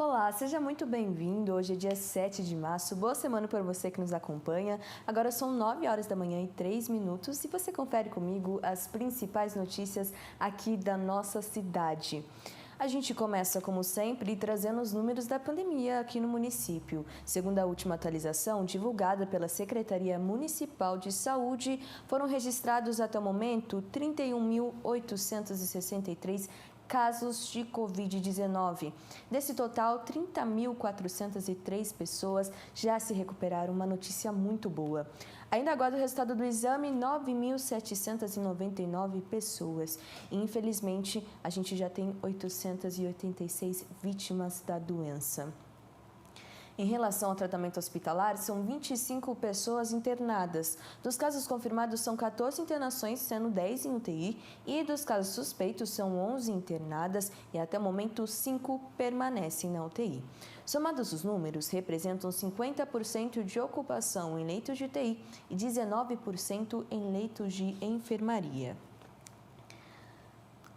Olá, seja muito bem-vindo. Hoje é dia 7 de março. Boa semana para você que nos acompanha. Agora são 9 horas da manhã e 3 minutos e você confere comigo as principais notícias aqui da nossa cidade. A gente começa, como sempre, trazendo os números da pandemia aqui no município. Segundo a última atualização, divulgada pela Secretaria Municipal de Saúde, foram registrados até o momento 31.863 casos de Covid-19. Desse total, 30.403 pessoas já se recuperaram, uma notícia muito boa. Ainda aguarda o resultado do exame, 9.799 pessoas. E, infelizmente, a gente já tem 886 vítimas da doença. Em relação ao tratamento hospitalar, são 25 pessoas internadas. Dos casos confirmados, são 14 internações, sendo 10 em UTI, e dos casos suspeitos, são 11 internadas e até o momento 5 permanecem na UTI. Somados os números, representam 50% de ocupação em leitos de UTI e 19% em leitos de enfermaria.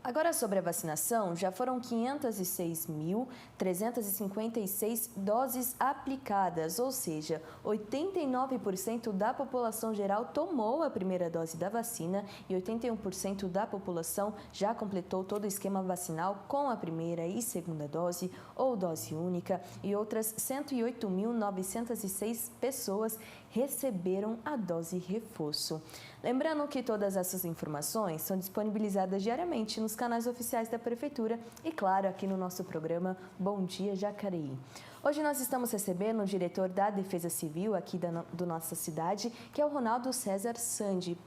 Agora, sobre a vacinação, já foram 506.356 doses aplicadas, ou seja, 89% da população geral tomou a primeira dose da vacina e 81% da população já completou todo o esquema vacinal com a primeira e segunda dose ou dose única, e outras 108.906 pessoas receberam a dose reforço. Lembrando que todas essas informações são disponibilizadas diariamente nos canais oficiais da Prefeitura e, claro, aqui no nosso programa Bom Dia Jacareí. Hoje nós estamos recebendo o diretor da Defesa Civil aqui do nossa cidade, que é o Ronaldo César Sandi.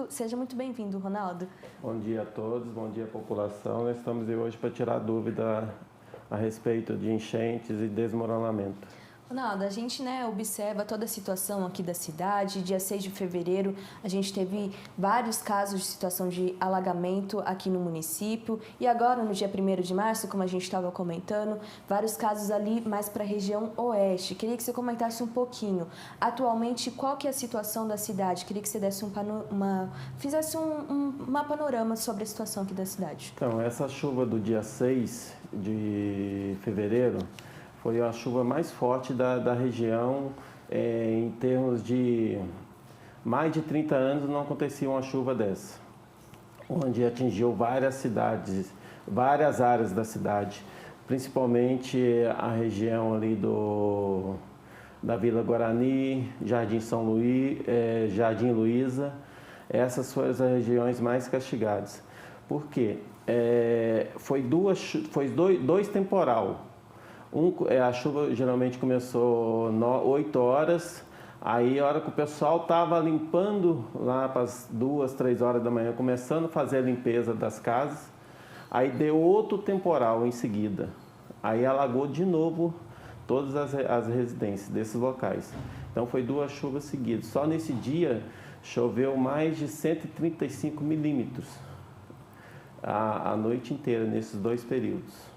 Seja muito bem-vindo, Ronaldo. Bom dia a todos, bom dia população. Nós estamos aí hoje para tirar dúvida a respeito de enchentes e desmoronamento. Ronaldo, a gente observa toda a situação aqui da cidade. Dia 6 de fevereiro, a gente teve vários casos de situação de alagamento aqui no município. E agora, no dia 1º de março, como a gente estava comentando, vários casos ali mais para a região oeste. Queria que você comentasse um pouquinho. Atualmente, qual que é a situação da cidade? Queria que você desse fizesse um panorama sobre a situação aqui da cidade. Então, essa chuva do dia 6 de fevereiro foi a chuva mais forte da região, em termos de mais de 30 anos não acontecia uma chuva dessa, onde atingiu várias cidades, várias áreas da cidade, principalmente a região ali da Vila Guarani, Jardim São Luís, Jardim Luiza. Essas foram as regiões mais castigadas. Por quê? Foi dois temporal. A chuva geralmente começou 8 horas, aí a hora que o pessoal estava limpando lá para as 2, 3 horas da manhã, começando a fazer a limpeza das casas, aí deu outro temporal em seguida. Aí alagou de novo todas as residências desses locais. Então foi 2 chuvas seguidas. Só nesse dia choveu mais de 135 milímetros a noite inteira, nesses 2 períodos.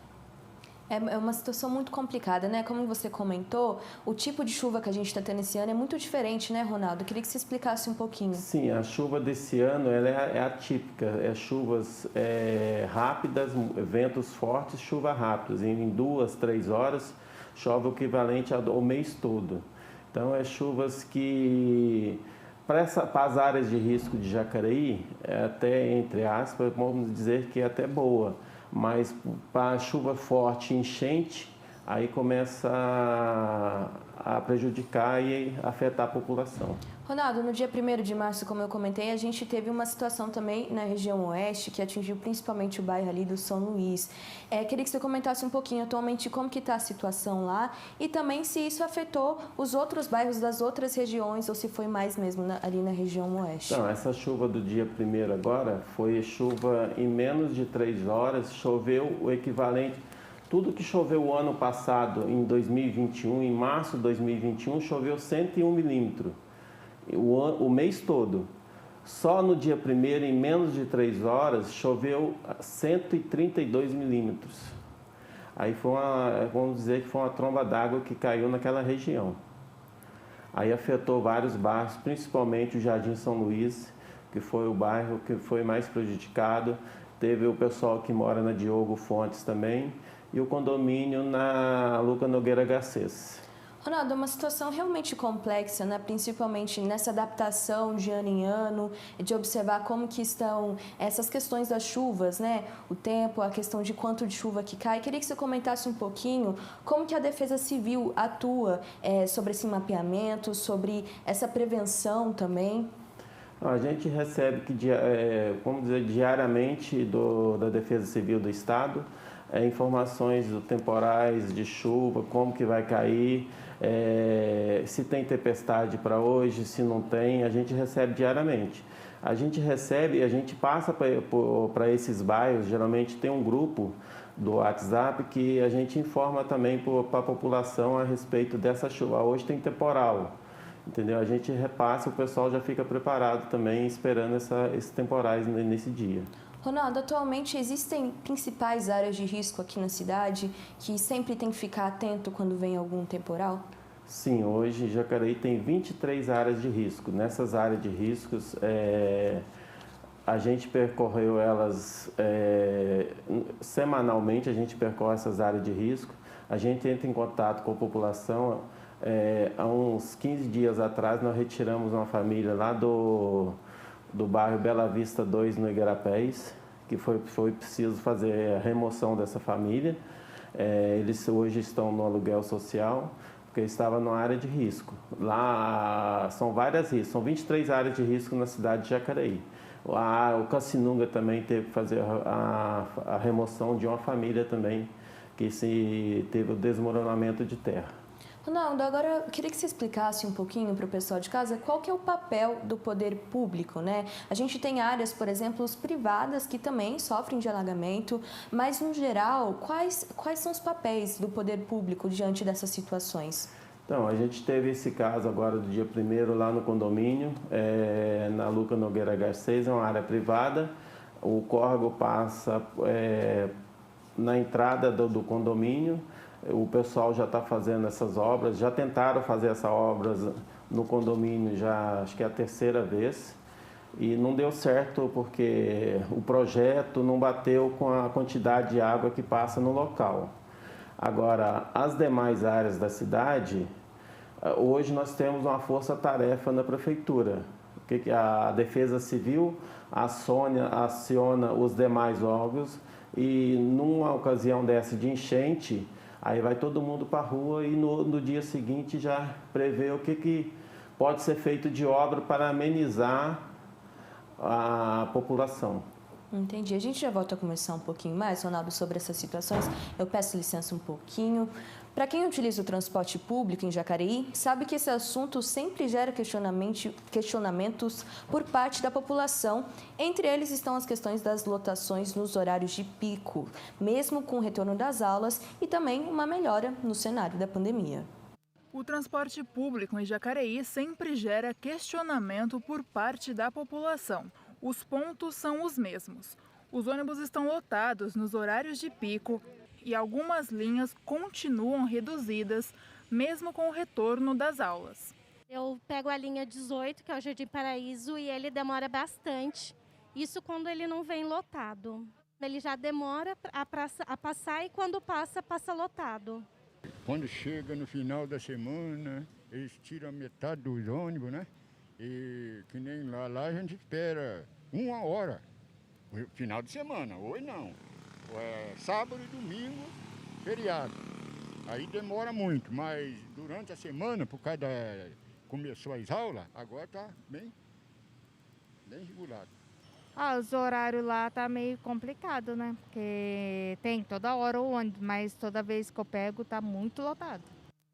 É uma situação muito complicada, né? Como você comentou, o tipo de chuva que a gente está tendo esse ano é muito diferente, né, Ronaldo? Eu queria que você explicasse um pouquinho. Sim, a chuva desse ano ela é atípica. Chuvas rápidas, ventos fortes, chuva rápidas. Em 2, 3 horas, chove o equivalente ao mês todo. Então, chuvas que, para as áreas de risco de Jacareí, até, entre aspas, vamos dizer que é até boa. Mas para chuva forte, enchente, aí começa a prejudicar e afetar a população. Ronaldo, no dia 1º de março, como eu comentei, a gente teve uma situação também na região oeste que atingiu principalmente o bairro ali do São Luís. Queria que você comentasse um pouquinho atualmente como que está a situação lá e também se isso afetou os outros bairros das outras regiões ou se foi mais mesmo ali na região oeste. Então, essa chuva do dia 1º agora foi chuva em menos de 3 horas, choveu o equivalente. Tudo que choveu o ano passado, em 2021, em março de 2021, choveu 101 milímetros. O mês todo. Só no dia 1º, em menos de 3 horas, choveu 132 milímetros. Aí vamos dizer que foi uma tromba d'água que caiu naquela região. Aí afetou vários bairros, principalmente o Jardim São Luís, que foi o bairro que foi mais prejudicado. Teve o pessoal que mora na Diogo Fontes também, e o condomínio na Luca Nogueira Garcês. Ronaldo, é uma situação realmente complexa, né? Principalmente nessa adaptação de ano em ano, de observar como que estão essas questões das chuvas, né? O tempo, a questão de quanto de chuva que cai. Queria que você comentasse um pouquinho como que a Defesa Civil atua sobre esse mapeamento, sobre essa prevenção também. A gente recebe diariamente da Defesa Civil do Estado informações temporais de chuva, como que vai cair, se tem tempestade para hoje, se não tem, a gente recebe diariamente. A gente passa para esses bairros, geralmente tem um grupo do WhatsApp que a gente informa também para a população a respeito dessa chuva. Hoje tem temporal, entendeu? A gente repassa, o pessoal já fica preparado também, esperando esses temporais nesse dia. Ronaldo, atualmente existem principais áreas de risco aqui na cidade que sempre tem que ficar atento quando vem algum temporal? Sim, hoje Jacareí tem 23 áreas de risco. Nessas áreas de riscos, a gente percorreu elas semanalmente, a gente percorre essas áreas de risco. A gente entra em contato com a população. Há uns 15 dias atrás, nós retiramos uma família lá do bairro Bela Vista 2, no Igarapés, que foi preciso fazer a remoção dessa família. Eles hoje estão no aluguel social, porque estava numa área de risco. Lá são várias riscos, são 23 áreas de risco na cidade de Jacareí. O Cassinunga também teve que fazer a remoção de uma família também, que teve o desmoronamento de terra. Ronaldo, agora eu queria que você explicasse um pouquinho para o pessoal de casa qual que é o papel do poder público, né? A gente tem áreas, por exemplo, privadas que também sofrem de alagamento, mas no geral, quais são os papéis do poder público diante dessas situações? Então, a gente teve esse caso agora do dia 1º lá no condomínio, na Luca Nogueira Garcês, é uma área privada. O córrego passa na entrada do condomínio. O pessoal já está fazendo essas obras, já tentaram fazer essas obras no condomínio, acho que é a terceira vez, e não deu certo porque o projeto não bateu com a quantidade de água que passa no local. Agora, as demais áreas da cidade, hoje nós temos uma força-tarefa na prefeitura. A Defesa Civil aciona os demais órgãos e numa ocasião dessa de enchente, aí vai todo mundo para a rua e no dia seguinte já prevê o que pode ser feito de obra para amenizar a população. Entendi. A gente já volta a conversar um pouquinho mais, Ronaldo, sobre essas situações. Eu peço licença um pouquinho. Para quem utiliza o transporte público em Jacareí, sabe que esse assunto sempre gera questionamentos por parte da população. Entre eles estão as questões das lotações nos horários de pico, mesmo com o retorno das aulas e também uma melhora no cenário da pandemia. O transporte público em Jacareí sempre gera questionamento por parte da população. Os pontos são os mesmos. Os ônibus estão lotados nos horários de pico e algumas linhas continuam reduzidas, mesmo com o retorno das aulas. Eu pego a linha 18, que é o Jardim Paraíso, e ele demora bastante. Isso quando ele não vem lotado. Ele já demora a passar e quando passa lotado. Quando chega no final da semana, eles tiram a metade dos ônibus, né? E que nem lá a gente espera 1 hora, final de semana, hoje não. Sábado e domingo, feriado. Aí demora muito, mas durante a semana, por causa começou as aulas, agora está bem regulado. Os horários lá tá meio complicado, né? Porque tem toda hora o ônibus, mas toda vez que eu pego tá muito lotado.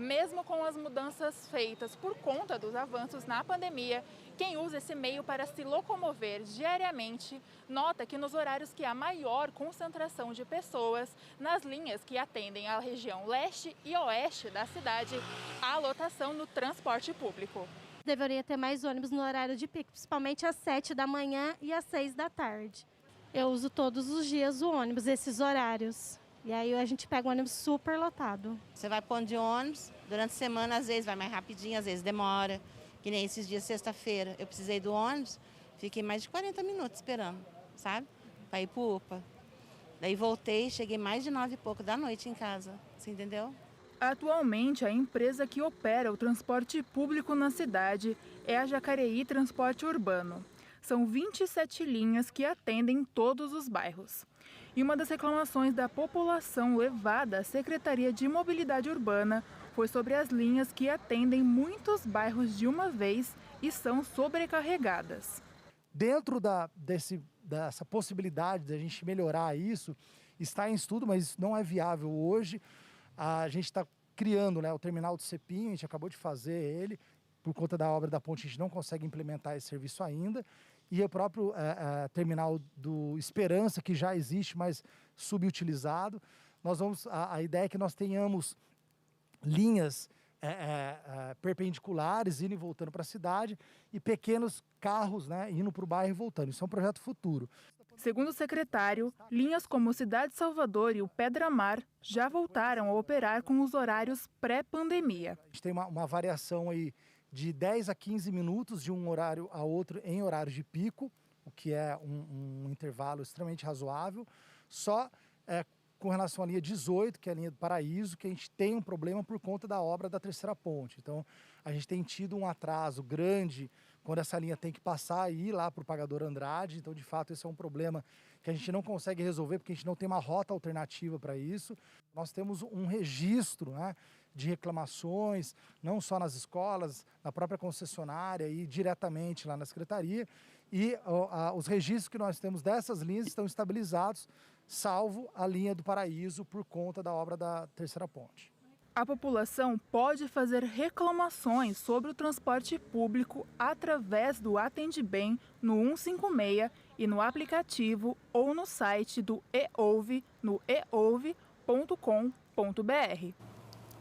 Mesmo com as mudanças feitas por conta dos avanços na pandemia, quem usa esse meio para se locomover diariamente nota que nos horários que há maior concentração de pessoas, nas linhas que atendem à região leste e oeste da cidade, há lotação no transporte público. Deveria ter mais ônibus no horário de pico, principalmente às 7 da manhã e às 6 da tarde. Eu uso todos os dias o ônibus, esses horários. E aí a gente pega um ônibus super lotado. Você vai pondo de ônibus, durante a semana às vezes vai mais rapidinho, às vezes demora. Que nem esses dias, sexta-feira, eu precisei do ônibus, fiquei mais de 40 minutos esperando, sabe? Para ir para o UPA. Daí voltei, cheguei mais de 9 e pouco da noite em casa, você entendeu? Atualmente, a empresa que opera o transporte público na cidade é a Jacareí Transporte Urbano. São 27 linhas que atendem todos os bairros. E uma das reclamações da população levada à Secretaria de Mobilidade Urbana foi sobre as linhas que atendem muitos bairros de uma vez e são sobrecarregadas. Dentro dessa possibilidade de a gente melhorar isso, está em estudo, mas isso não é viável hoje. A gente está criando, né, o terminal do Cepim, a gente acabou de fazer ele, por conta da obra da ponte a gente não consegue implementar esse serviço ainda, e o próprio terminal do Esperança, que já existe, mas subutilizado. A ideia é que nós tenhamos linhas perpendiculares indo e voltando para a cidade e pequenos carros, né, indo para o bairro e voltando. Isso é um projeto futuro. Segundo o secretário, linhas como Cidade Salvador e o Pedra-Mar já voltaram a operar com os horários pré-pandemia. A gente tem uma variação aí de 10 a 15 minutos de um horário a outro em horário de pico, o que é um intervalo extremamente razoável. Só com relação à linha 18, que é a linha do Paraíso, que a gente tem um problema por conta da obra da terceira ponte. Então, a gente tem tido um atraso grande quando essa linha tem que passar e ir lá para o Pagador Andrade. Então, de fato, esse é um problema que a gente não consegue resolver, porque a gente não tem uma rota alternativa para isso. Nós temos um registro, né, de reclamações, não só nas escolas, na própria concessionária e diretamente lá na secretaria. E os registros que nós temos dessas linhas estão estabilizados, salvo a linha do Paraíso por conta da obra da terceira ponte. A população pode fazer reclamações sobre o transporte público através do Atende Bem no 156 e no aplicativo ou no site do eouve no eouve.com.br.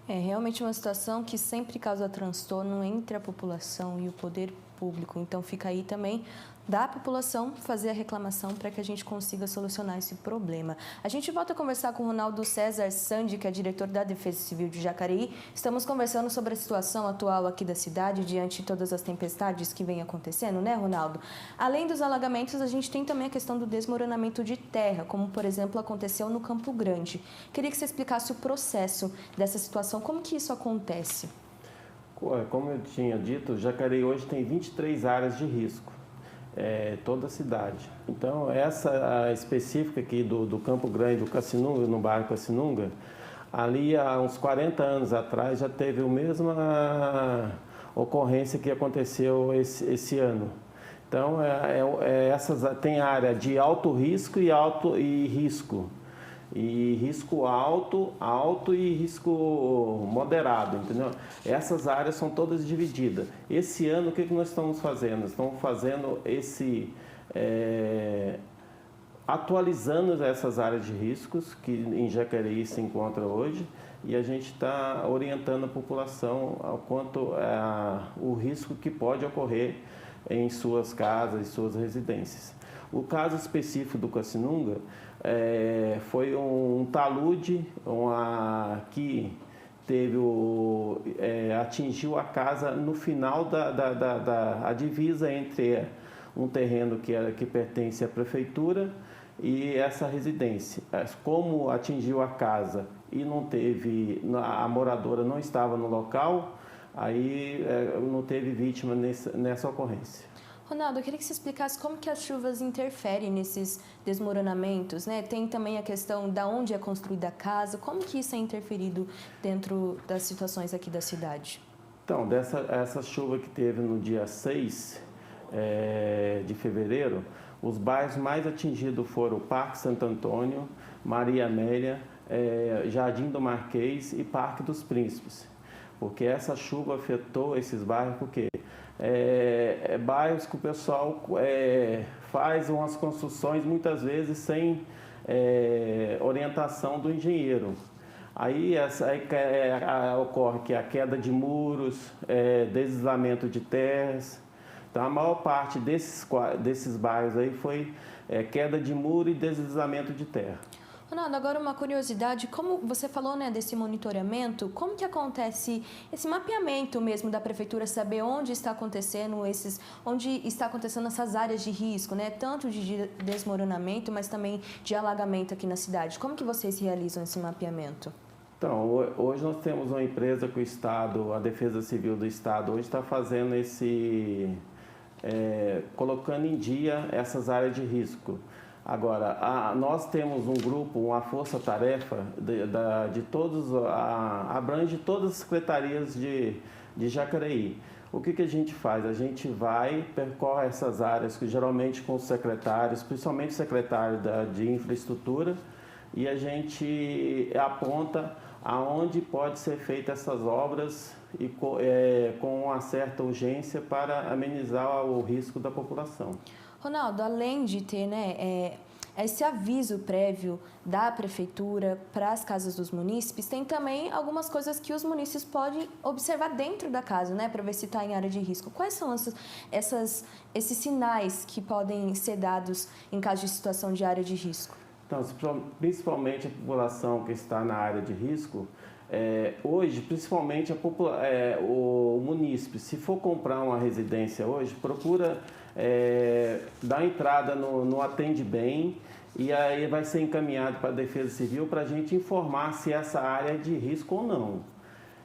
É realmente uma situação que sempre causa transtorno entre a população e o poder público. Então fica aí também da população fazer a reclamação para que a gente consiga solucionar esse problema. A gente volta a conversar com o Ronaldo César Sandi, que é diretor da Defesa Civil de Jacareí. Estamos conversando sobre a situação atual aqui da cidade, diante de todas as tempestades que vem acontecendo, né, Ronaldo? Além dos alagamentos, a gente tem também a questão do desmoronamento de terra, como, por exemplo, aconteceu no Campo Grande. Queria que você explicasse o processo dessa situação, como que isso acontece? Como eu tinha dito, Jacareí hoje tem 23 áreas de risco. Toda a cidade. Então, essa específica aqui do Campo Grande, do Cassinunga, no bairro Cassinunga, ali há uns 40 anos atrás já teve a mesma ocorrência que aconteceu esse ano. Então, tem área de alto risco e risco. E risco alto e risco moderado, entendeu? Essas áreas são todas divididas. Esse ano, o que nós estamos fazendo? Estamos fazendo atualizando essas áreas de riscos que em Jacareí se encontra hoje, e a gente está orientando a população ao quanto o risco que pode ocorrer em suas casas, em suas residências. O caso específico do Cassinunga foi um talude que atingiu a casa no final da divisa entre um terreno que pertence à prefeitura e essa residência. Como atingiu a casa e a moradora não estava no local, aí não teve vítima nessa ocorrência. Ronaldo, eu queria que você explicasse como que as chuvas interferem nesses desmoronamentos, né? Tem também a questão de onde é construída a casa, como que isso é interferido dentro das situações aqui da cidade? Então, essa chuva que teve no dia 6 de fevereiro, os bairros mais atingidos foram o Parque Santo Antônio, Maria Amélia, Jardim do Marquês e Parque dos Príncipes. Porque essa chuva afetou esses bairros, porque bairros que o pessoal faz umas construções muitas vezes sem orientação do engenheiro. Aí ocorre que a queda de muros, deslizamento de terras. Então a maior parte desses bairros aí foi queda de muro e deslizamento de terra. Ronaldo, agora uma curiosidade, como você falou, né, desse monitoramento, como que acontece esse mapeamento mesmo da prefeitura, saber onde está acontecendo essas áreas de risco, né, tanto de desmoronamento, mas também de alagamento aqui na cidade? Como que vocês realizam esse mapeamento? Então, hoje nós temos uma empresa que o Estado, a Defesa Civil do Estado, hoje está fazendo colocando em dia essas áreas de risco. Agora, nós temos um grupo, uma força-tarefa de todos, abrange todas as secretarias de Jacareí. O que a gente faz? A gente percorre essas áreas, geralmente com os secretários, principalmente o secretário de infraestrutura, e a gente aponta aonde pode ser feitas essas obras e com uma certa urgência para amenizar o risco da população. Ronaldo, além de ter esse aviso prévio da prefeitura para as casas dos munícipes, tem também algumas coisas que os munícipes podem observar dentro da casa, né, para ver se está em área de risco. Quais são esses sinais que podem ser dados em caso de situação de área de risco? Então, principalmente a população que está na área de risco, hoje, principalmente o munícipe, se for comprar uma residência hoje, procura dar entrada no Atende Bem e aí vai ser encaminhado para a Defesa Civil para a gente informar se essa área é de risco ou não.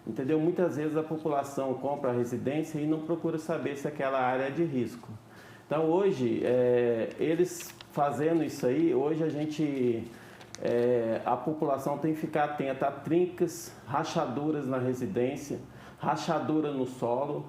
Entendeu? Muitas vezes a população compra a residência e não procura saber se aquela área é de risco. Então, hoje, eles fazendo isso aí, hoje a população tem que ficar atenta a trincas, rachaduras na residência, rachadura no solo.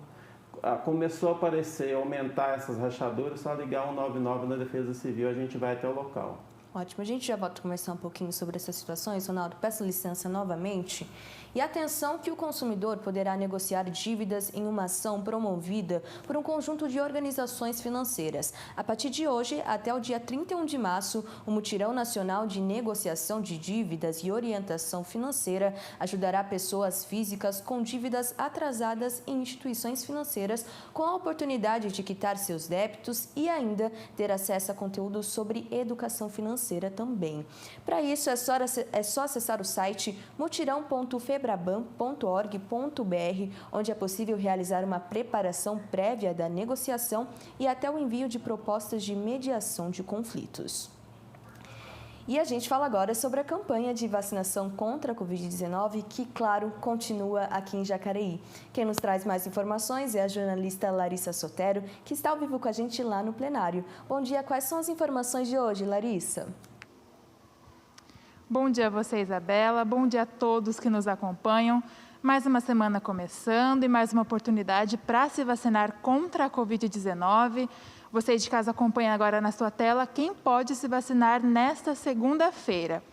Começou a aparecer, aumentar essas rachaduras, só ligar 199 na Defesa Civil, a gente vai até o local. Ótimo, a gente já volta a conversar um pouquinho sobre essas situações. Ronaldo, peço licença novamente. E atenção que o consumidor poderá negociar dívidas em uma ação promovida por um conjunto de organizações financeiras. A partir de hoje, até o dia 31 de março, o Mutirão Nacional de Negociação de Dívidas e Orientação Financeira ajudará pessoas físicas com dívidas atrasadas em instituições financeiras com a oportunidade de quitar seus débitos e ainda ter acesso a conteúdo sobre educação financeira também. Para isso, é só acessar o site mutirão.febraban.org.br, onde é possível realizar uma preparação prévia da negociação e até o envio de propostas de mediação de conflitos. E a gente fala agora sobre a campanha de vacinação contra a Covid-19, que, claro, continua aqui em Jacareí. Quem nos traz mais informações é a jornalista Larissa Sotero, que está ao vivo com a gente lá no plenário. Bom dia, quais são as informações de hoje, Larissa? Bom dia a você, Isabela. Bom dia a todos que nos acompanham. Mais uma semana começando e mais uma oportunidade para se vacinar contra a Covid-19. Você de casa acompanha agora na sua tela quem pode se vacinar nesta segunda-feira.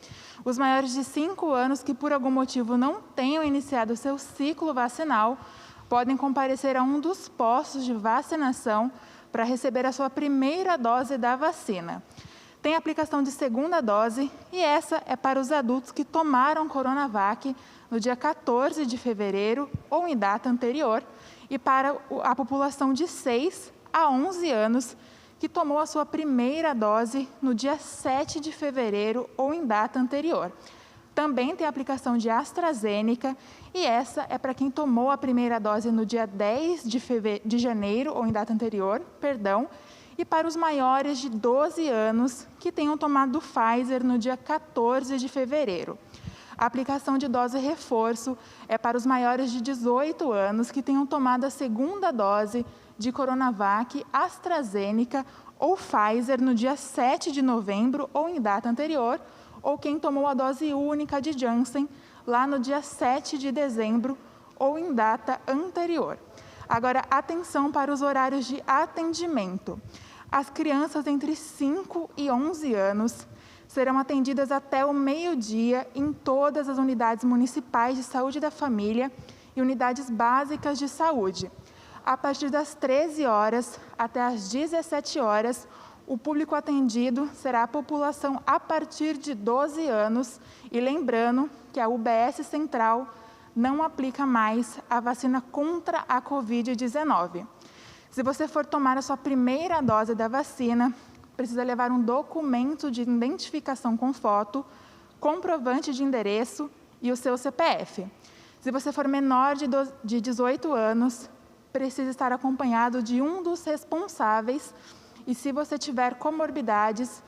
Os maiores de 5 anos que por algum motivo não tenham iniciado o seu ciclo vacinal podem comparecer a um dos postos de vacinação para receber a sua primeira dose da vacina. Tem aplicação de segunda dose e essa é para os adultos que tomaram Coronavac no dia 14 de fevereiro ou em data anterior e para a população de 6 a 11 anos que tomou a sua primeira dose no dia 7 de fevereiro ou em data anterior. Também tem aplicação de AstraZeneca e essa é para quem tomou a primeira dose no dia 10 de janeiro ou em data anterior, e para os maiores de 12 anos que tenham tomado Pfizer no dia 14 de fevereiro. A aplicação de dose reforço é para os maiores de 18 anos que tenham tomado a segunda dose de Coronavac, AstraZeneca ou Pfizer no dia 7 de novembro ou em data anterior, ou quem tomou a dose única de Janssen lá no dia 7 de dezembro ou em data anterior. Agora, atenção para os horários de atendimento. As crianças entre 5 e 11 anos serão atendidas até o meio-dia em todas as unidades municipais de saúde da família e unidades básicas de saúde. A partir das 13 horas até as 17 horas, o público atendido será a população a partir de 12 anos e lembrando que a UBS Central não aplica mais a vacina contra a Covid-19. Se você for tomar a sua primeira dose da vacina, precisa levar um documento de identificação com foto, comprovante de endereço e o seu CPF. Se você for menor de 18 anos, precisa estar acompanhado de um dos responsáveis e, se você tiver comorbidades,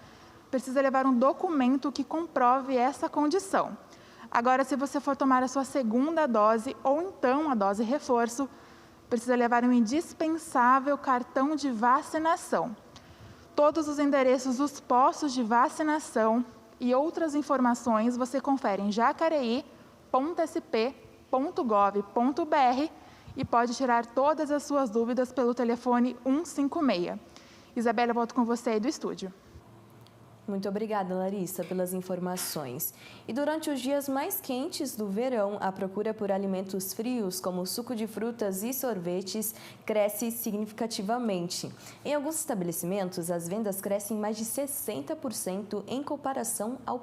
precisa levar um documento que comprove essa condição. Agora, se você for tomar a sua segunda dose ou então a dose reforço, precisa levar um indispensável cartão de vacinação. Todos os endereços dos postos de vacinação e outras informações você confere em jacareí.sp.gov.br e pode tirar todas as suas dúvidas pelo telefone 156. Isabela, eu volto com você aí do estúdio. Muito obrigada, Larissa, pelas informações. E durante os dias mais quentes do verão, a procura por alimentos frios, como suco de frutas e sorvetes, cresce significativamente. Em alguns estabelecimentos, as vendas crescem mais de 60% em comparação ao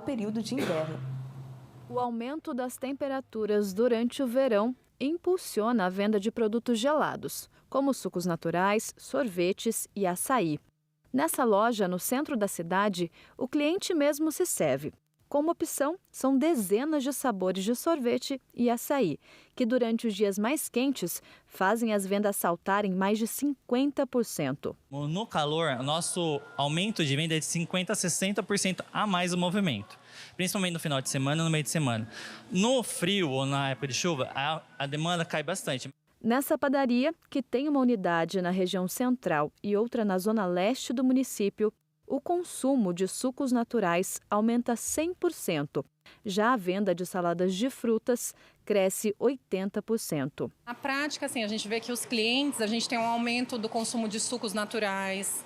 período de inverno. O aumento das temperaturas durante o verão impulsiona a venda de produtos gelados, como sucos naturais, sorvetes e açaí. Nessa loja, no centro da cidade, o cliente mesmo se serve. Como opção, são dezenas de sabores de sorvete e açaí, que durante os dias mais quentes fazem as vendas saltarem mais de 50%. No calor, o nosso aumento de venda é de 50% a 60% a mais o movimento, principalmente no final de semana e no meio de semana. No frio ou na época de chuva, a demanda cai bastante. Nessa padaria, que tem uma unidade na região central e outra na zona leste do município, o consumo de sucos naturais aumenta 100%. Já a venda de saladas de frutas cresce 80%. Na prática, assim, a gente vê que os clientes, a gente tem um aumento do consumo de sucos naturais,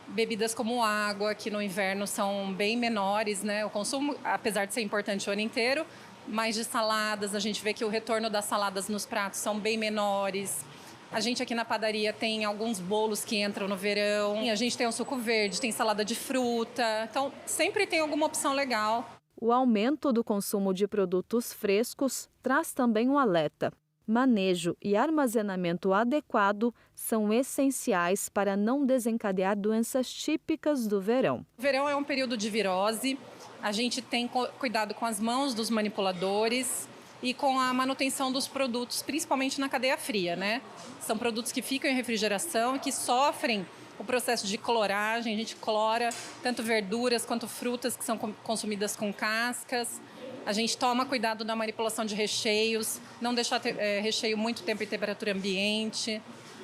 bebidas como água, que no inverno são bem menores, né? O consumo, apesar de ser importante o ano inteiro, mais de saladas, a gente vê que o retorno das saladas nos pratos são bem menores. A gente aqui na padaria tem alguns bolos que entram no verão. A gente tem um suco verde, tem salada de fruta. Então, sempre tem alguma opção legal. O aumento do consumo de produtos frescos traz também um alerta. Manejo e armazenamento adequado são essenciais para não desencadear doenças típicas do verão. O verão é um período de virose. A gente tem cuidado com as mãos dos manipuladores e com a manutenção dos produtos, principalmente na cadeia fria, né? São produtos que ficam em refrigeração e que sofrem o processo de cloragem. A gente clora tanto verduras quanto frutas que são consumidas com cascas. A gente toma cuidado na manipulação de recheios, não deixar recheio muito tempo em temperatura ambiente.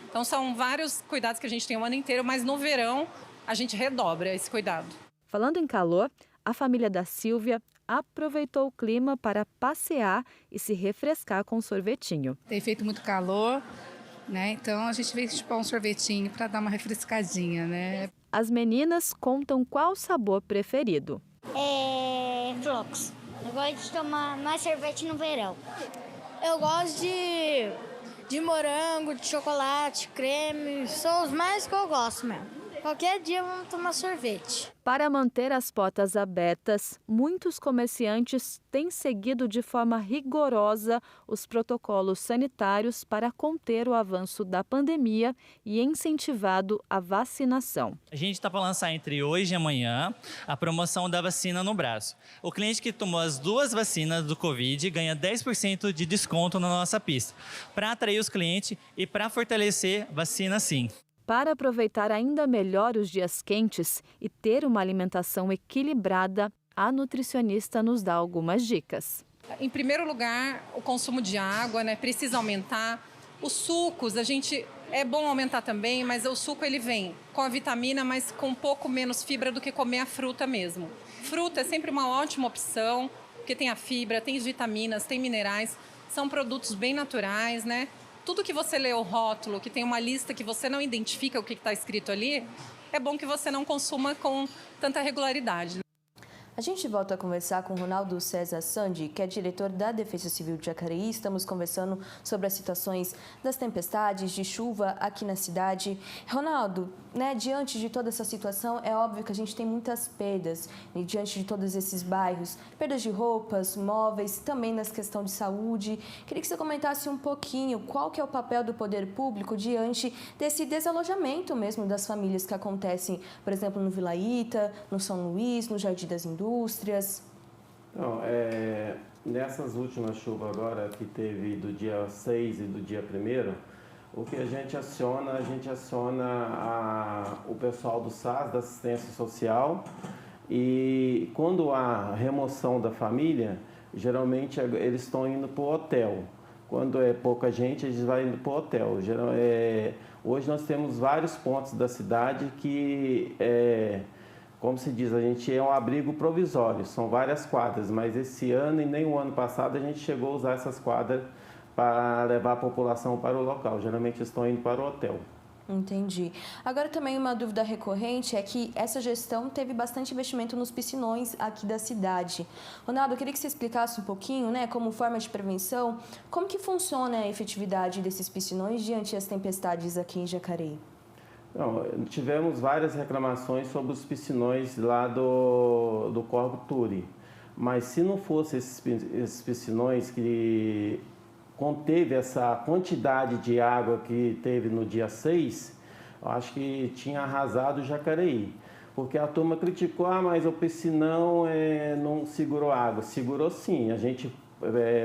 Então, são vários cuidados que a gente tem o ano inteiro, mas no verão a gente redobra esse cuidado. Falando em calor, a família da Silvia aproveitou o clima para passear e se refrescar com um sorvetinho. Tem feito muito calor, né? Então a gente veio chupar um sorvetinho para dar uma refrescadinha, né? As meninas contam qual o sabor preferido. Flocos. Eu gosto de tomar mais sorvete no verão. Eu gosto de morango, de chocolate, creme. São os mais que eu gosto mesmo. Qualquer dia vamos tomar sorvete. Para manter as portas abertas, muitos comerciantes têm seguido de forma rigorosa os protocolos sanitários para conter o avanço da pandemia e incentivado a vacinação. A gente está para lançar entre hoje e amanhã a promoção da vacina no braço. O cliente que tomou as 2 vacinas do Covid ganha 10% de desconto na nossa pista, para atrair os clientes e para fortalecer vacina sim. Para aproveitar ainda melhor os dias quentes e ter uma alimentação equilibrada, a nutricionista nos dá algumas dicas. Em primeiro lugar, o consumo de água, né, precisa aumentar. Os sucos, é bom aumentar também, mas o suco ele vem com a vitamina, mas com um pouco menos fibra do que comer a fruta mesmo. Fruta é sempre uma ótima opção, porque tem a fibra, tem as vitaminas, tem minerais, são produtos bem naturais, né? Tudo que você lê o rótulo, que tem uma lista que você não identifica o que está escrito ali, é bom que você não consuma com tanta regularidade. A gente volta a conversar com Ronaldo César Sandi, que é diretor da Defesa Civil de Jacareí. Estamos conversando sobre as situações das tempestades, de chuva aqui na cidade. Ronaldo, diante de toda essa situação, é óbvio que a gente tem muitas perdas, e diante de todos esses bairros, perdas de roupas, móveis, também nas questões de saúde. Queria que você comentasse um pouquinho qual que é o papel do poder público diante desse desalojamento mesmo das famílias que acontecem, por exemplo, no Vila Ita, no São Luís, no Jardim das Indústrias. Não, nessas últimas chuvas agora que teve do dia 6 e do dia 1º, o que a gente aciona o pessoal do SAS, da assistência social, e quando há remoção da família, geralmente eles estão indo para o hotel. Quando é pouca gente, eles vão indo para o hotel. Hoje nós temos vários pontos da cidade que, como se diz, a gente é um abrigo provisório, são várias quadras, mas esse ano e nem o ano passado a gente chegou a usar essas quadras para levar a população para o local. Geralmente estão indo para o hotel. Entendi. Agora também uma dúvida recorrente é que essa gestão teve bastante investimento nos piscinões aqui da cidade. Ronaldo, eu queria que você explicasse um pouquinho, né, como forma de prevenção, como que funciona a efetividade desses piscinões diante das tempestades aqui em Jacareí? Não, tivemos várias reclamações sobre os piscinões lá do Córrego Turi, mas se não fosse esses piscinões que conteve essa quantidade de água que teve no dia 6, eu acho que tinha arrasado o Jacareí. Porque a turma criticou, mas o piscinão não segurou água. Segurou sim, a gente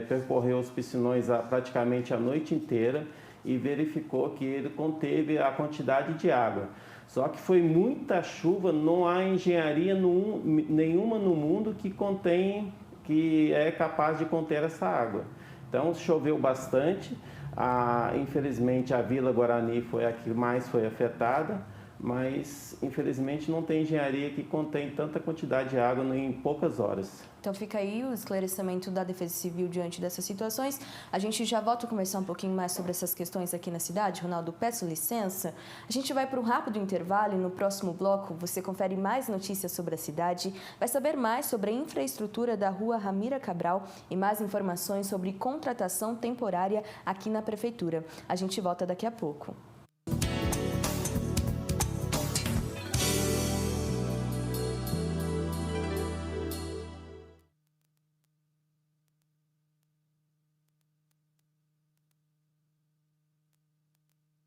percorreu os piscinões praticamente a noite inteira e verificou que ele conteve a quantidade de água. Só que foi muita chuva, não há engenharia nenhuma no mundo que é capaz de conter essa água. Então, choveu bastante, infelizmente a Vila Guarani foi a que mais foi afetada, mas infelizmente não tem engenharia que contém tanta quantidade de água em poucas horas. Então fica aí o esclarecimento da Defesa Civil diante dessas situações. A gente já volta a conversar um pouquinho mais sobre essas questões aqui na cidade. Ronaldo, peço licença. A gente vai para um rápido intervalo e no próximo bloco você confere mais notícias sobre a cidade, vai saber mais sobre a infraestrutura da rua Ramira Cabral e mais informações sobre contratação temporária aqui na Prefeitura. A gente volta daqui a pouco.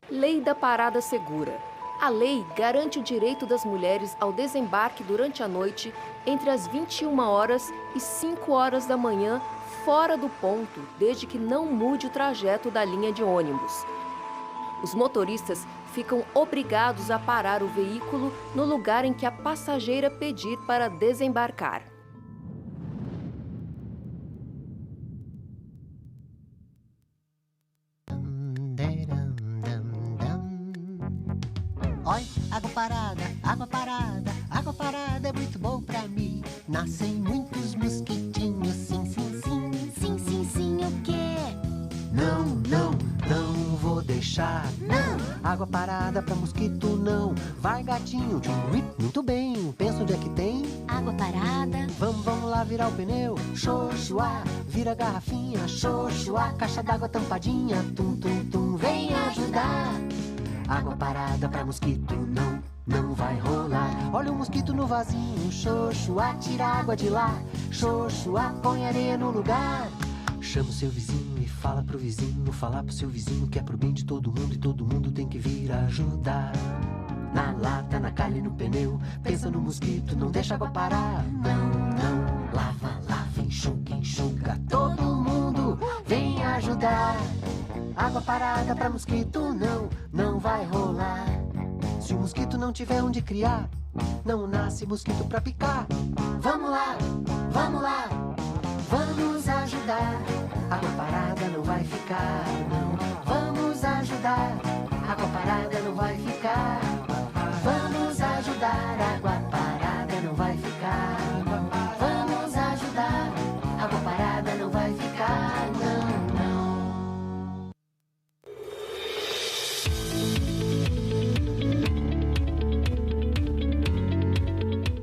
Lei da Parada Segura. A lei garante o direito das mulheres ao desembarque durante a noite entre as 21 horas e 5 horas da manhã, fora do ponto, desde que não mude o trajeto da linha de ônibus. Os motoristas ficam obrigados a parar o veículo no lugar em que a passageira pedir para desembarcar. Oi, água parada, água parada, água parada é muito bom pra mim. Nascem muitos mosquitinhos, sim, sim, sim, sim, sim, sim, o quê? Não, não, não vou deixar, não. Água parada pra mosquito não. Vai gatinho, muito bem, pensa onde é que tem? Água parada. Vamos lá virar o pneu, xoxuá. Vira a garrafinha, xoxuá. Caixa d'água tampadinha, tum, tum, tum, vem ajudar. Água parada pra mosquito não vai rolar. Olha o mosquito no vasinho, xoxuá, tira a água de lá. Xoxuá, põe areia no lugar. Chama o seu vizinho e fala pro vizinho, falar pro seu vizinho que é pro bem de todo mundo e todo mundo tem que vir ajudar. Na lata, na calha e no pneu, pensa no mosquito, não deixa a água parar. Não, lava, lava, enxuga, todo mundo vem ajudar. Água parada pra mosquito não vai rolar. Se o mosquito não tiver onde criar, não nasce mosquito pra picar. Vamos lá, vamos ajudar. Água parada não vai ficar, não. Vamos ajudar, água parada não vai ficar. Vamos ajudar, água parada não vai ficar. Vamos ajudar, água parada não vai ficar, não.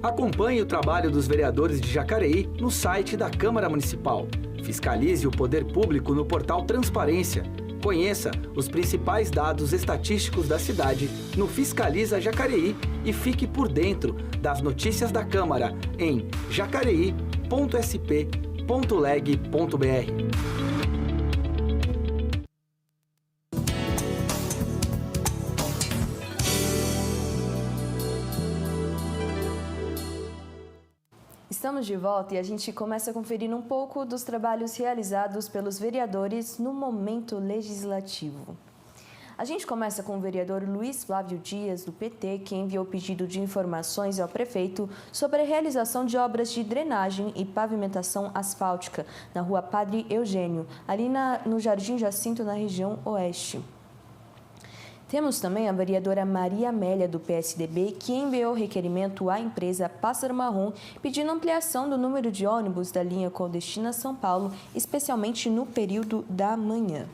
Acompanhe o trabalho dos vereadores de Jacareí no site da Câmara Municipal. Fiscalize o poder público no portal Transparência. Conheça os principais dados estatísticos da cidade no Fiscaliza Jacareí e fique por dentro das notícias da Câmara em jacareí.sp.leg.br. Estamos de volta e a gente começa conferindo um pouco dos trabalhos realizados pelos vereadores no momento legislativo. A gente começa com o vereador Luiz Flávio Dias, do PT, que enviou pedido de informações ao prefeito sobre a realização de obras de drenagem e pavimentação asfáltica na rua Padre Eugênio, ali no Jardim Jacinto, na região oeste. Temos também a vereadora Maria Amélia, do PSDB, que enviou requerimento à empresa Pássaro Marrom, pedindo ampliação do número de ônibus da linha Clandestina São Paulo, especialmente no período da manhã.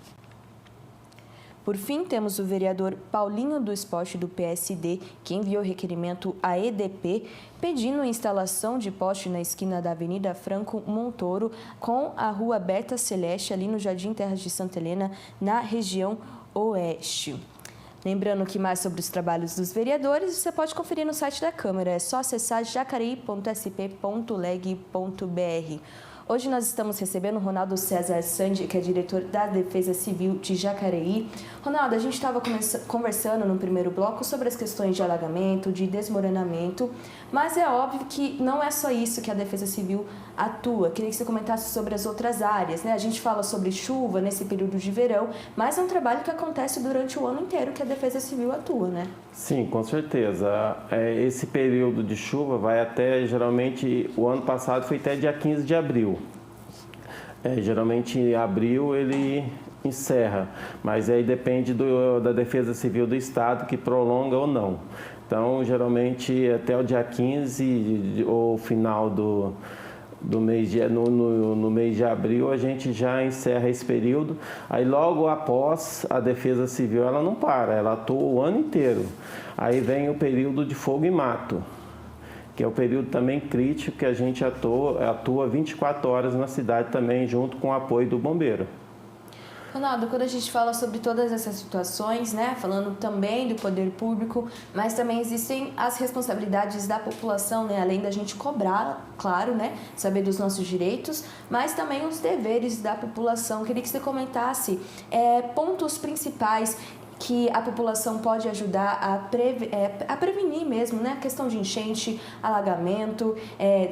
Por fim, temos o vereador Paulinho do Esporte, do PSD, que enviou requerimento à EDP, pedindo a instalação de poste na esquina da Avenida Franco Montoro com a Rua Berta Celeste, ali no Jardim Terras de Santa Helena, na região oeste. Lembrando que mais sobre os trabalhos dos vereadores, você pode conferir no site da Câmara, é só acessar jacareí.sp.leg.br. Hoje nós estamos recebendo o Ronaldo César Sandi, que é diretor da Defesa Civil de Jacareí. Ronaldo, a gente estava conversando no primeiro bloco sobre as questões de alagamento, de desmoronamento, mas é óbvio que não é só isso que a Defesa Civil atua. Queria que você comentasse sobre as outras áreas, né? A gente fala sobre chuva nesse período de verão, mas é um trabalho que acontece durante o ano inteiro que a Defesa Civil atua, né? Sim, com certeza. Esse período de chuva vai até, geralmente, o ano passado foi até dia 15 de abril. Geralmente em abril ele encerra, mas aí depende da Defesa Civil do Estado que prolonga ou não. Então, geralmente até o dia 15 ou final do mês no mês de abril a gente já encerra esse período. Aí logo após a Defesa Civil ela não para, ela atua o ano inteiro. Aí vem o período de fogo e mato, que é o período também crítico que a gente atua 24 horas na cidade também, junto com o apoio do bombeiro. Ronaldo, quando a gente fala sobre todas essas situações, né, falando também do poder público, mas também existem as responsabilidades da população, né, além da gente cobrar, claro, né, saber dos nossos direitos, mas também os deveres da população. Queria que você comentasse pontos principais que a população pode ajudar a prevenir mesmo, né? A questão de enchente, alagamento,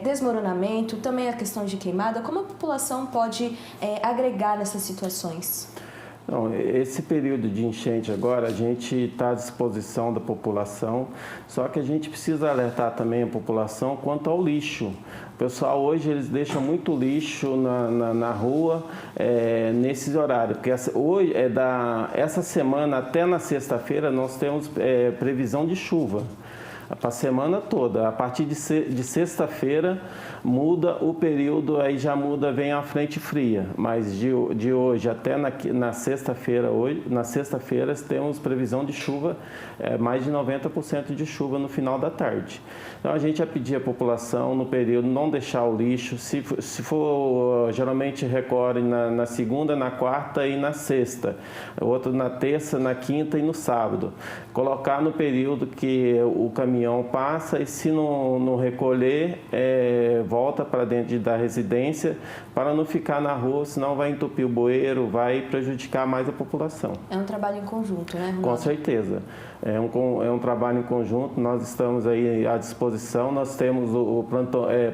desmoronamento, também a questão de queimada. Como a população pode agregar nessas situações? Não, esse período de enchente agora, a gente está à disposição da população, só que a gente precisa alertar também a população quanto ao lixo. O pessoal hoje eles deixam muito lixo na rua nesses horários, porque hoje essa semana até na sexta-feira nós temos previsão de chuva para a semana toda. A partir de sexta-feira muda o período, aí já muda, vem a frente fria, mas de hoje até na sexta-feira, temos previsão de chuva, mais de 90% de chuva no final da tarde. Então a gente ia pedir à população no período não deixar o lixo, se for, geralmente recorre na segunda, na quarta e na sexta, outro na terça, na quinta e no sábado. Colocar no período que o caminhão passa e se não recolher, volta para dentro da residência para não ficar na rua, senão vai entupir o bueiro, vai prejudicar mais a população. É um trabalho em conjunto, né, Ronaldo? Com certeza. É um trabalho em conjunto, nós estamos aí à disposição, nós temos o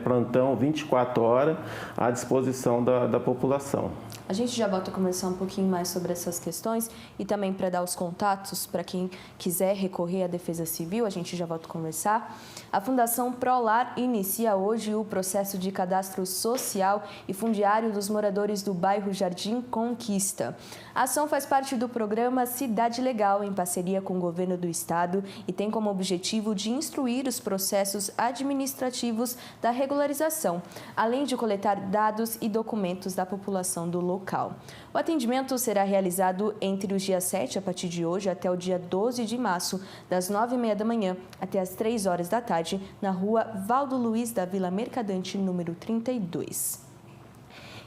plantão 24 horas à disposição da população. A gente já volta a conversar um pouquinho mais sobre essas questões e também para dar os contatos para quem quiser recorrer à Defesa Civil, a gente já volta a conversar. A Fundação Prolar inicia hoje o processo de cadastro social e fundiário dos moradores do bairro Jardim Conquista. A ação faz parte do programa Cidade Legal, em parceria com o governo do estado, e tem como objetivo de instruir os processos administrativos da regularização, além de coletar dados e documentos da população do local. O atendimento será realizado entre os dias 7, a partir de hoje, até o dia 12 de março, das 9h30 da manhã até as 3 horas da tarde, na rua Valdo Luiz da Vila Mercadante, número 32.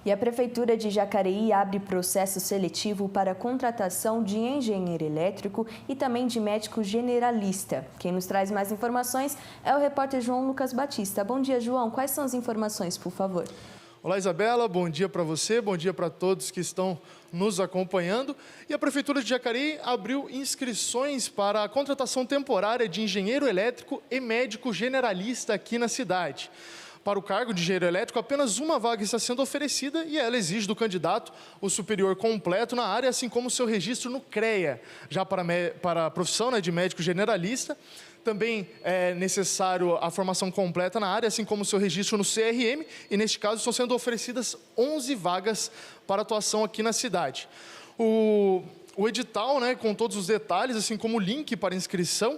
E a Prefeitura de Jacareí abre processo seletivo para a contratação de engenheiro elétrico e também de médico generalista. Quem nos traz mais informações é o repórter João Lucas Batista. Bom dia, João. Quais são as informações, por favor? Olá, Isabela. Bom dia para você, bom dia para todos que estão nos acompanhando. E a Prefeitura de Jacareí abriu inscrições para a contratação temporária de engenheiro elétrico e médico generalista aqui na cidade. Para o cargo de engenheiro elétrico, apenas uma vaga está sendo oferecida e ela exige do candidato o superior completo na área, assim como o seu registro no CREA. Já para a profissão, né, de médico generalista, também é necessário a formação completa na área, assim como o seu registro no CRM, e neste caso estão sendo oferecidas 11 vagas para atuação aqui na cidade. O edital, né, com todos os detalhes, assim como o link para inscrição,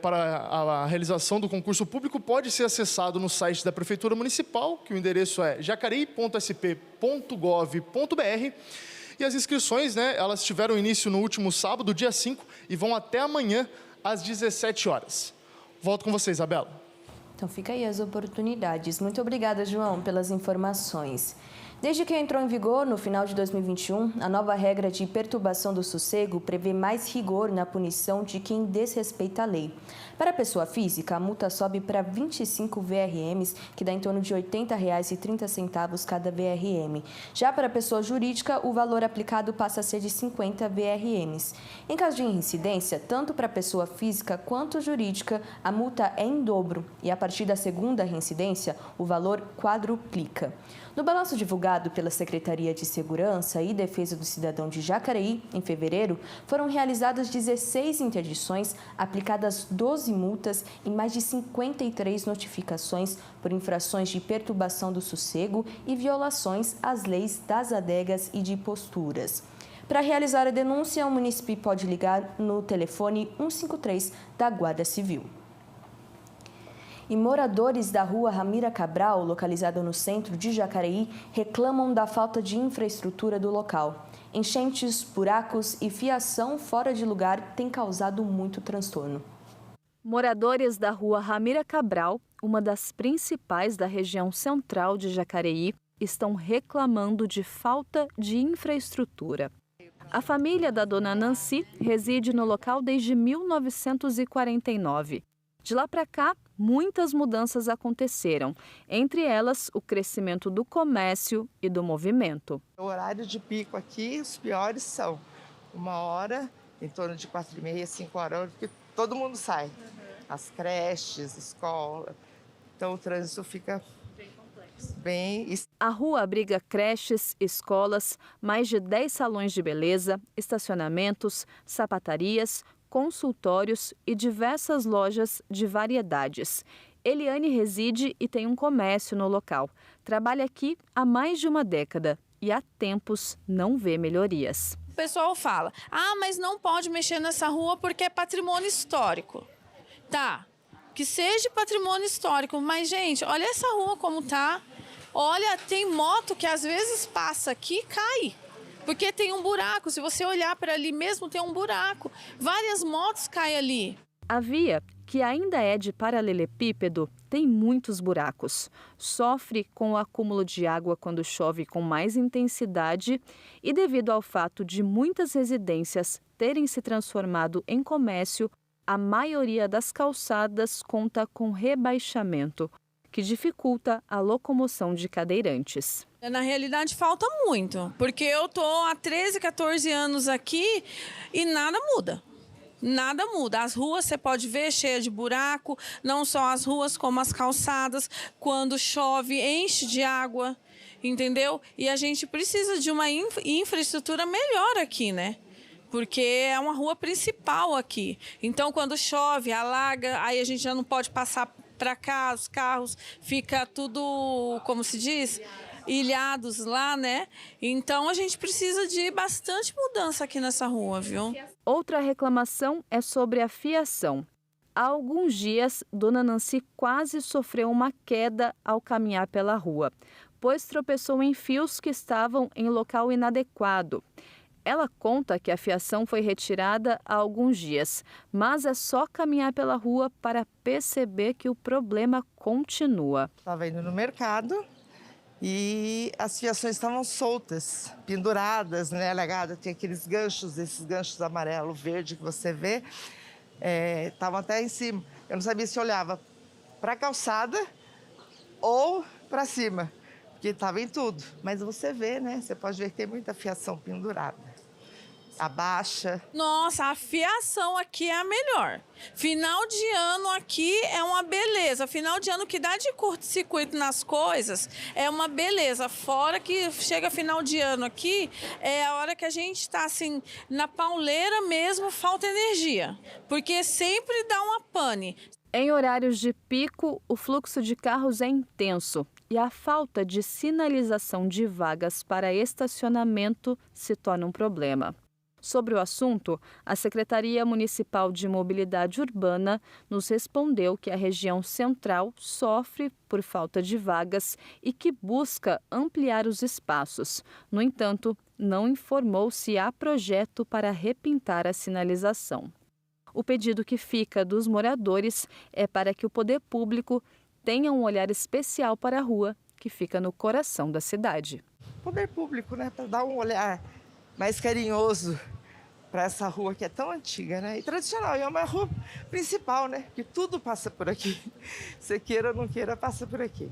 para a realização do concurso público, pode ser acessado no site da Prefeitura Municipal, que o endereço é jacareí.sp.gov.br. E as inscrições, né, elas tiveram início no último sábado, dia 5, e vão até amanhã, às 17 horas. Volto com você, Isabela. Então fica aí as oportunidades. Muito obrigada, João, pelas informações. Desde que entrou em vigor no final de 2021, a nova regra de perturbação do sossego prevê mais rigor na punição de quem desrespeita a lei. Para a pessoa física, a multa sobe para 25 VRMs, que dá em torno de R$ 80,30 cada VRM. Já para a pessoa jurídica, o valor aplicado passa a ser de 50 VRMs. Em caso de reincidência, tanto para a pessoa física quanto jurídica, a multa é em dobro e a partir da segunda reincidência, o valor quadruplica. No balanço divulgado pela Secretaria de Segurança e Defesa do Cidadão de Jacareí, em fevereiro, foram realizadas 16 interdições, aplicadas 12 multas e mais de 53 notificações por infrações de perturbação do sossego e violações às leis das adegas e de posturas. Para realizar a denúncia, o município pode ligar no telefone 153 da Guarda Civil. E moradores da rua Ramira Cabral, localizada no centro de Jacareí, reclamam da falta de infraestrutura do local. Enchentes, buracos e fiação fora de lugar têm causado muito transtorno. Moradores da rua Ramira Cabral, uma das principais da região central de Jacareí, estão reclamando de falta de infraestrutura. A família da dona Nancy reside no local desde 1949. De lá para cá, muitas mudanças aconteceram, entre elas o crescimento do comércio e do movimento. O horário de pico aqui, os piores são 1h, em torno de 4h30, 5h, porque todo mundo sai. As creches, escola, então o trânsito fica bem... A rua abriga creches, escolas, mais de 10 salões de beleza, estacionamentos, sapatarias, consultórios e diversas lojas de variedades. Eliane reside e tem um comércio no local. Trabalha aqui há mais de uma década e há tempos não vê melhorias. O pessoal fala, mas não pode mexer nessa rua porque é patrimônio histórico. Tá, que seja patrimônio histórico, mas gente, olha essa rua como tá. Olha, tem moto que às vezes passa aqui e cai. Porque tem um buraco, se você olhar para ali mesmo tem um buraco, várias motos caem ali. A via, que ainda é de paralelepípedo, tem muitos buracos. Sofre com o acúmulo de água quando chove com mais intensidade e devido ao fato de muitas residências terem se transformado em comércio, a maioria das calçadas conta com rebaixamento, que dificulta a locomoção de cadeirantes. Na realidade, falta muito, porque eu estou há 13, 14 anos aqui e nada muda. Nada muda. As ruas, você pode ver, cheias de buraco, não só as ruas, como as calçadas. Quando chove, enche de água, entendeu? E a gente precisa de uma infraestrutura melhor aqui, né? Porque é uma rua principal aqui. Então, quando chove, alaga, aí a gente já não pode passar para cá, os carros, fica tudo, como se diz, ilhados lá, né? Então a gente precisa de bastante mudança aqui nessa rua, viu? Outra reclamação é sobre a fiação. Há alguns dias, dona Nancy quase sofreu uma queda ao caminhar pela rua, pois tropeçou em fios que estavam em local inadequado. Ela conta que a fiação foi retirada há alguns dias, mas é só caminhar pela rua para perceber que o problema continua. Estava indo no mercado e as fiações estavam soltas, penduradas, né, legada. Tem aqueles ganchos, esses ganchos amarelo, verde que você vê, estavam até em cima. Eu não sabia se olhava para a calçada ou para cima, porque estava em tudo. Mas você vê, né? Você pode ver que tem muita fiação pendurada. abaixa. Nossa, a fiação aqui é a melhor. Final de ano aqui é uma beleza. Final de ano que dá de curto-circuito nas coisas é uma beleza. Fora que chega final de ano aqui, é a hora que a gente está assim, na pauleira mesmo, falta energia. Porque sempre dá uma pane. Em horários de pico, o fluxo de carros é intenso e a falta de sinalização de vagas para estacionamento se torna um problema. Sobre o assunto, a Secretaria Municipal de Mobilidade Urbana nos respondeu que a região central sofre por falta de vagas e que busca ampliar os espaços. No entanto, não informou se há projeto para repintar a sinalização. O pedido que fica dos moradores é para que o poder público tenha um olhar especial para a rua, que fica no coração da cidade. Poder público, né, para dar um olhar mais carinhoso para essa rua que é tão antiga, né, e tradicional. E é uma rua principal, né, que tudo passa por aqui. Se queira ou não queira, passa por aqui.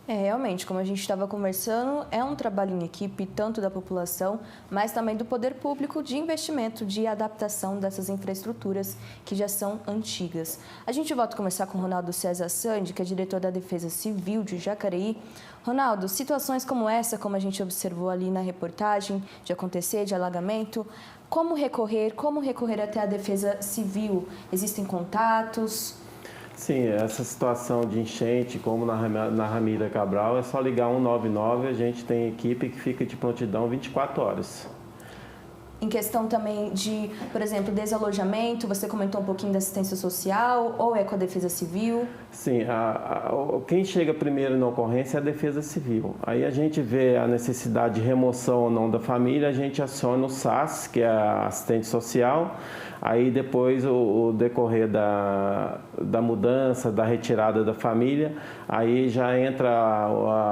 Realmente, como a gente estava conversando, é um trabalho em equipe, tanto da população, mas também do poder público de investimento, de adaptação dessas infraestruturas que já são antigas. A gente volta a conversar com o Ronaldo César Sandi, que é diretor da Defesa Civil de Jacareí. Ronaldo, situações como essa, como a gente observou ali na reportagem, de acontecer, de alagamento, como recorrer até a Defesa Civil? Existem contatos? Sim, essa situação de enchente, como na Ramírez Cabral, é só ligar 199, a gente tem equipe que fica de prontidão 24 horas. Em questão também de, por exemplo, desalojamento, você comentou um pouquinho da assistência social ou é com a Defesa Civil? Sim, quem chega primeiro na ocorrência é a Defesa Civil. Aí a gente vê a necessidade de remoção ou não da família, a gente aciona o SAS, que é a assistente social. Aí depois o decorrer da mudança, da retirada da família, aí já entra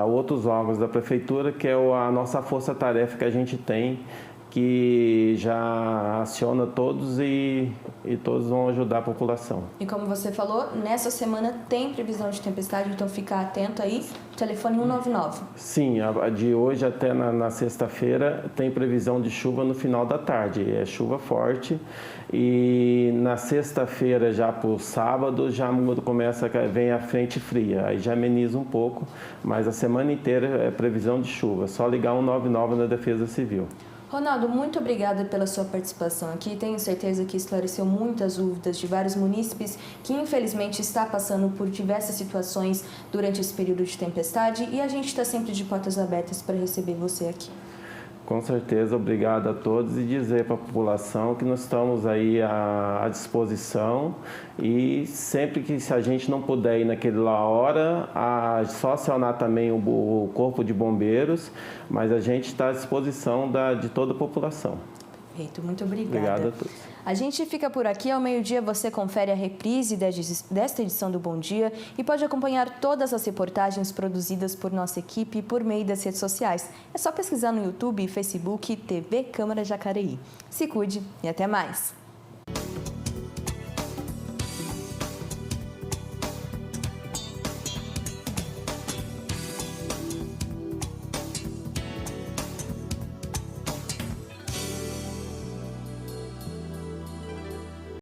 outros órgãos da prefeitura, que é a nossa força-tarefa que a gente tem, que já aciona todos e todos vão ajudar a população. E como você falou, nessa semana tem previsão de tempestade, então fica atento aí, telefone 199. Sim, de hoje até na sexta-feira tem previsão de chuva no final da tarde, é chuva forte. E na sexta-feira, já para o sábado, vem a frente fria, aí já ameniza um pouco, mas a semana inteira é previsão de chuva, só ligar 199 na Defesa Civil. Ronaldo, muito obrigada pela sua participação aqui. Tenho certeza que esclareceu muitas dúvidas de vários munícipes que infelizmente está passando por diversas situações durante esse período de tempestade e a gente está sempre de portas abertas para receber você aqui. Com certeza, obrigado a todos e dizer para a população que nós estamos aí à disposição e sempre que se a gente não puder ir naquela hora, só acionar também o Corpo de Bombeiros, mas a gente está à disposição de toda a população. Perfeito, muito obrigada. Obrigado a todos. A gente fica por aqui. Ao meio-dia você confere a reprise desta edição do Bom Dia e pode acompanhar todas as reportagens produzidas por nossa equipe por meio das redes sociais. É só pesquisar no YouTube, Facebook, TV Câmara Jacareí. Se cuide e até mais!